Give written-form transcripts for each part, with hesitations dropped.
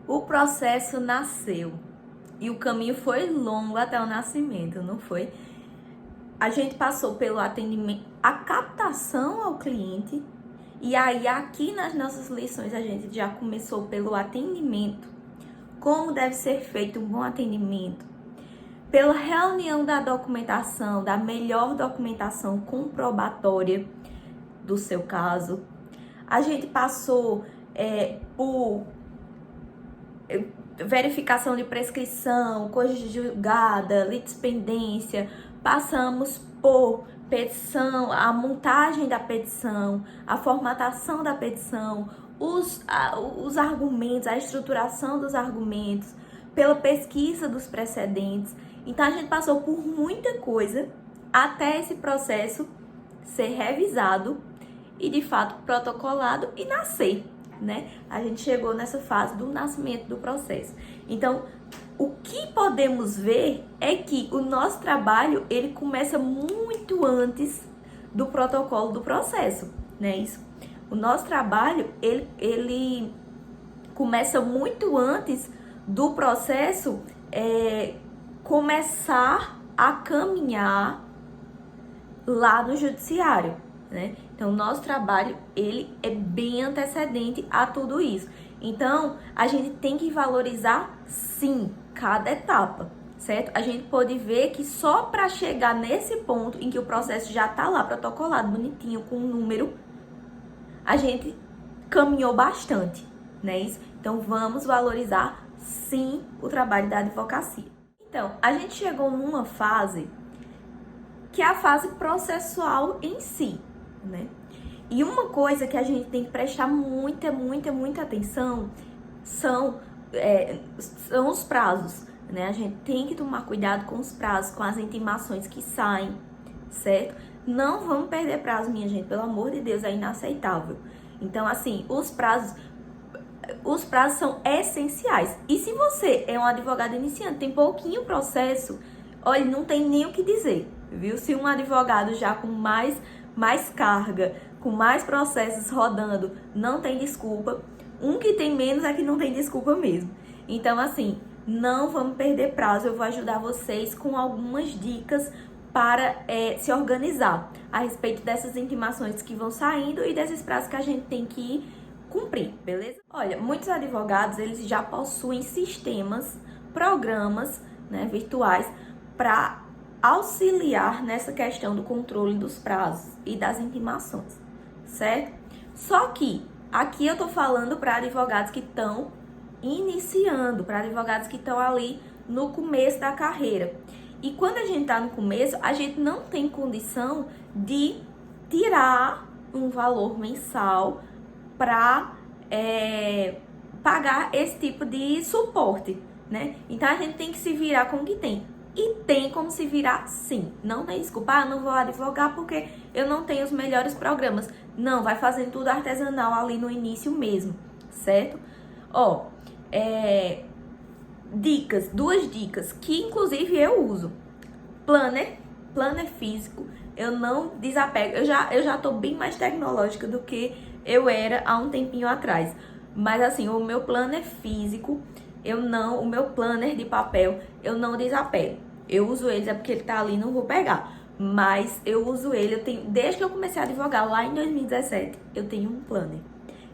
O processo nasceu e o caminho foi longo até o nascimento, não foi? A gente passou pelo atendimento, a captação ao cliente, e aí aqui nas nossas lições a gente já começou pelo atendimento, como deve ser feito um bom atendimento, pela reunião da documentação, da melhor documentação comprobatória do seu caso. A gente passou por verificação de prescrição, coisa julgada, litispendência, passamos por petição, a montagem da petição, a formatação da petição, os argumentos, a estruturação dos argumentos, pela pesquisa dos precedentes. Então a gente passou por muita coisa até esse processo ser revisado e de fato protocolado e nascer, né? A gente chegou nessa fase do nascimento do processo. Então, o que podemos ver é que o nosso trabalho, ele começa muito antes do protocolo do processo, né? Isso. O nosso trabalho, ele começa muito antes do processo começar a caminhar lá no judiciário, né? Então, o nosso trabalho, ele é bem antecedente a tudo isso. Então, a gente tem que valorizar, sim, cada etapa, certo? A gente pode ver que só para chegar nesse ponto em que o processo já está lá protocolado, bonitinho, com um número, a gente caminhou bastante, né? Isso? Então, vamos valorizar, sim, o trabalho da advocacia. Então, a gente chegou numa fase que é a fase processual em si, né? E uma coisa que a gente tem que prestar muita atenção são os prazos, né? A gente tem que tomar cuidado com os prazos, com as intimações que saem, certo? Não vamos perder prazo, minha gente, pelo amor de Deus, é inaceitável. Então, assim, os prazos são essenciais. E se você é um advogado iniciante, tem pouquinho processo, olha, não tem nem o que dizer, viu? Se um advogado já com mais carga, com mais processos rodando, não tem desculpa. Um que tem menos é que não tem desculpa mesmo. Então, assim, não vamos perder prazo. Eu vou ajudar vocês com algumas dicas para se organizar a respeito dessas intimações que vão saindo e desses prazos que a gente tem que cumprir, beleza? Olha, muitos advogados, eles já possuem sistemas, programas, né, virtuais para auxiliar nessa questão do controle dos prazos e das intimações, certo? Só que aqui eu tô falando para advogados que estão iniciando, para advogados que estão ali no começo da carreira. E quando a gente tá no começo, a gente não tem condição de tirar um valor mensal para pagar esse tipo de suporte, né? Então a gente tem que se virar com o que tem. E tem como se virar, sim. Não tem desculpa, não vou advogar porque eu não tenho os melhores programas. Não, vai fazendo tudo artesanal ali no início mesmo, certo? Ó, dicas, 2 dicas que inclusive eu uso. Planner físico, eu não desapego. Eu já tô bem mais tecnológica do que eu era há um tempinho atrás. Mas assim, o meu planner físico, o meu planner de papel, eu não desapego. Eu uso ele, é porque ele tá ali, não vou pegar. Mas eu uso ele, desde que eu comecei a advogar lá em 2017, eu tenho um planner.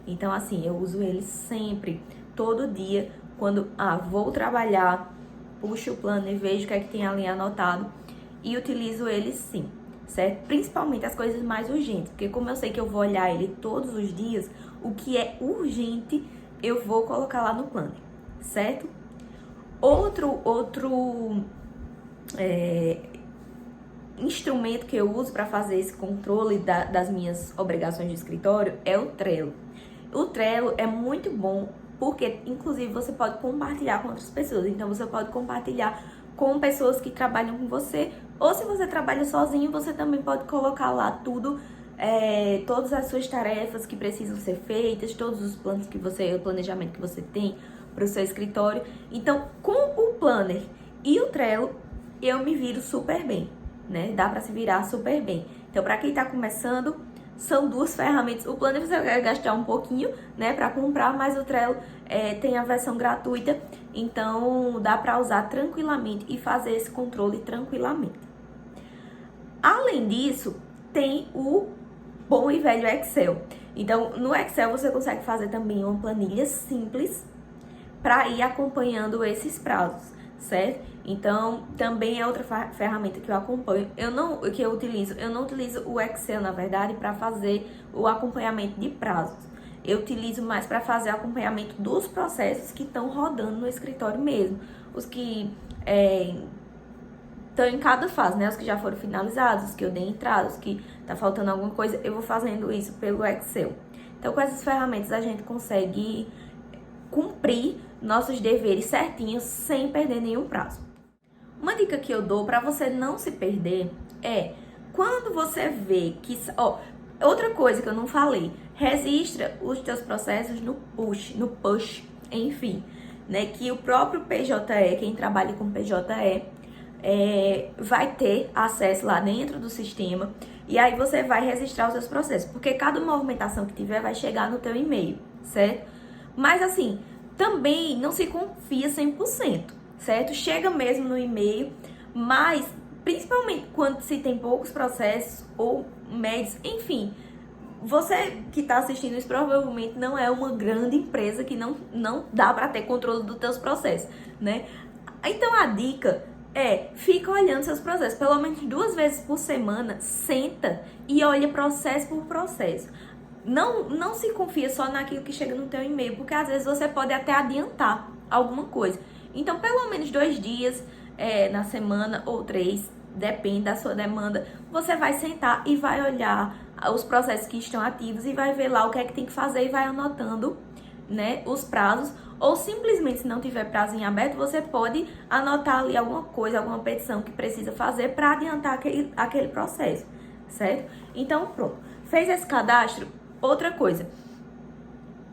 Então assim, eu uso ele sempre, todo dia, quando vou trabalhar, puxo o planner, vejo o que é que tem ali anotado e utilizo ele sim, certo? Principalmente as coisas mais urgentes, porque como eu sei que eu vou olhar ele todos os dias, o que é urgente eu vou colocar lá no planner, certo? Outro instrumento que eu uso para fazer esse controle das minhas obrigações de escritório é o Trello. O Trello é muito bom porque, inclusive, você pode compartilhar com outras pessoas. Então, você pode compartilhar com pessoas que trabalham com você. Ou se você trabalha sozinho, você também pode colocar lá tudo, todas as suas tarefas que precisam ser feitas, todos os planos o planejamento que você tem para o seu escritório. Então, com o Planner e o Trello, eu me viro super bem, né? Dá para se virar super bem. Então, para quem tá começando, são duas ferramentas. O Planner você vai gastar um pouquinho, né, para comprar, mas o Trello tem a versão gratuita, então dá para usar tranquilamente e fazer esse controle tranquilamente. Além disso, tem o bom e velho Excel. Então, no Excel você consegue fazer também uma planilha simples para ir acompanhando esses prazos, certo? Então, também é outra ferramenta que eu acompanho, eu não utilizo o Excel, na verdade, para fazer o acompanhamento de prazos. Eu utilizo mais para fazer o acompanhamento dos processos que estão rodando no escritório mesmo. Os que estão em cada fase, né? Os que já foram finalizados, os que eu dei entrada, os que tá faltando alguma coisa, eu vou fazendo isso pelo Excel. Então, com essas ferramentas, a gente consegue cumprir nossos deveres certinhos, sem perder nenhum prazo. Uma dica que eu dou para você não se perder é, quando você vê que... outra coisa que eu não falei, registra os teus processos no push, enfim, né? Que o próprio PJE, quem trabalha com PJE, vai ter acesso lá dentro do sistema, e aí você vai registrar os seus processos, porque cada movimentação que tiver vai chegar no teu e-mail, certo? Mas assim, também não se confia 100%, certo? Chega mesmo no e-mail, mas principalmente quando se tem poucos processos ou médios, enfim, você que está assistindo isso provavelmente não é uma grande empresa que não dá para ter controle dos teus processos, né? Então a dica fica olhando seus processos, pelo menos 2 vezes por semana, senta e olha processo por processo. Não se confia só naquilo que chega no teu e-mail, porque às vezes você pode até adiantar alguma coisa. Então, pelo menos 2 dias na semana ou 3, depende da sua demanda, você vai sentar e vai olhar os processos que estão ativos e vai ver lá o que é que tem que fazer e vai anotando, né, os prazos. Ou simplesmente, se não tiver prazo em aberto, você pode anotar ali alguma coisa, alguma petição que precisa fazer para adiantar aquele processo, certo? Então, pronto. Fez esse cadastro? Outra coisa.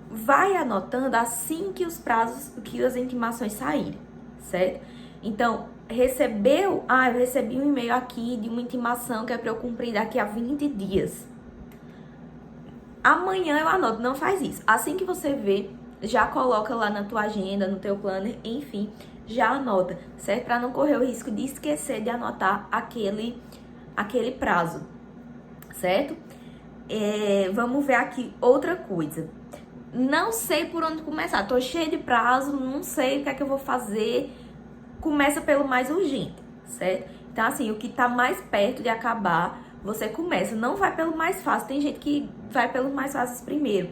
Vai anotando assim que os prazos, que as intimações saírem, certo? Então, eu recebi um e-mail aqui de uma intimação que é para eu cumprir daqui a 20 dias. Amanhã eu anoto, não faz isso. Assim que você vê, já coloca lá na tua agenda, no teu planner, enfim, já anota, certo? Para não correr o risco de esquecer de anotar aquele prazo, certo? Vamos ver aqui outra coisa. Não sei por onde começar, tô cheia de prazo, não sei o que é que eu vou fazer. Começa pelo mais urgente, certo? Então, assim, o que tá mais perto de acabar, você começa. Não vai pelo mais fácil, tem gente que vai pelos mais fáceis primeiro.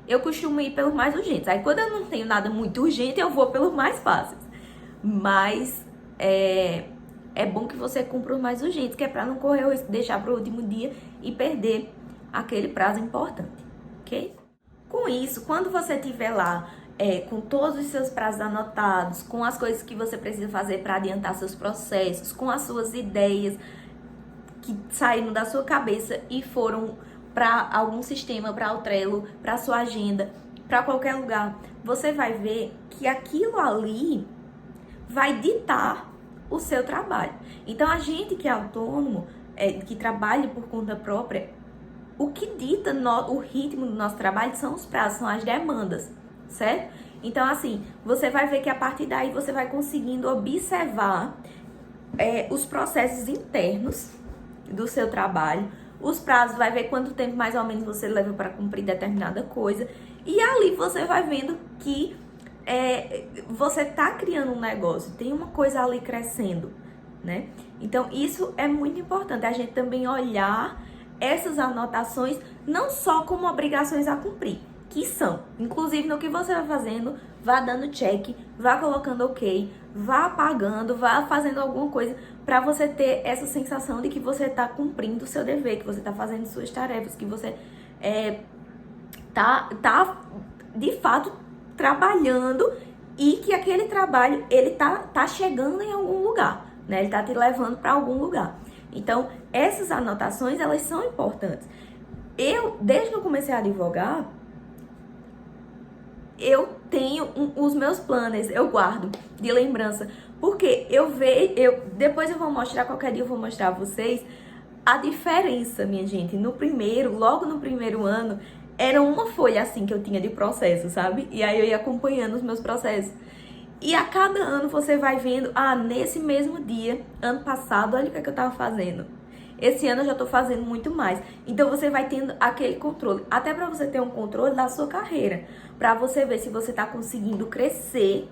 Eu costumo ir pelos mais urgentes. Aí, quando eu não tenho nada muito urgente, eu vou pelos mais fáceis. Mas é bom que você cumpra os mais urgentes, que é para não correr o risco de deixar para o último dia e perder aquele prazo importante, ok? Com isso, quando você tiver lá com todos os seus prazos anotados, com as coisas que você precisa fazer para adiantar seus processos, com as suas ideias que saíram da sua cabeça e foram para algum sistema, para o Trello, para sua agenda, para qualquer lugar, você vai ver que aquilo ali vai ditar o seu trabalho. Então, a gente que é autônomo, que trabalha por conta própria, o que dita o ritmo do nosso trabalho são os prazos, são as demandas, certo? Então, assim, você vai ver que a partir daí você vai conseguindo observar os processos internos do seu trabalho, os prazos, vai ver quanto tempo mais ou menos você leva para cumprir determinada coisa, e ali você vai vendo que você tá criando um negócio, tem uma coisa ali crescendo, né? Então, isso é muito importante, a gente também olhar essas anotações não só como obrigações a cumprir, que são, inclusive no que você vai fazendo, vá dando check, vá colocando ok, vá apagando, vá fazendo alguma coisa para você ter essa sensação de que você está cumprindo o seu dever, que você está fazendo suas tarefas, que você tá de fato trabalhando e que aquele trabalho ele tá chegando em algum lugar, né? Ele tá te levando para algum lugar. Então, essas anotações, elas são importantes. Desde que eu comecei a advogar, eu tenho os meus planners, eu guardo de lembrança, porque depois eu vou mostrar, qualquer dia eu vou mostrar a vocês a diferença, minha gente, logo no primeiro ano, era uma folha assim que eu tinha de processo, sabe? E aí eu ia acompanhando os meus processos. E a cada ano você vai vendo, nesse mesmo dia, ano passado, olha o que eu tava fazendo. Esse ano eu já tô fazendo muito mais. Então você vai tendo aquele controle, até para você ter um controle da sua carreira, para você ver se você tá conseguindo crescer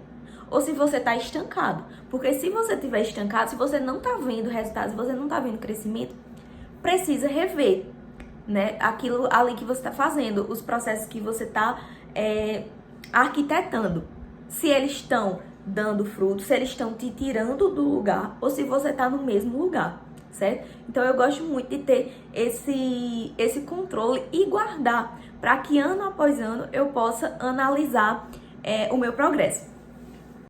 ou se você tá estancado. Porque se você estiver estancado, se você não tá vendo resultados, se você não tá vendo crescimento, precisa rever, né? Aquilo ali que você tá fazendo, os processos que você tá arquitetando. Se eles estão dando fruto, se eles estão te tirando do lugar ou se você tá no mesmo lugar, certo? Então eu gosto muito de ter esse controle e guardar para que ano após ano eu possa analisar o meu progresso.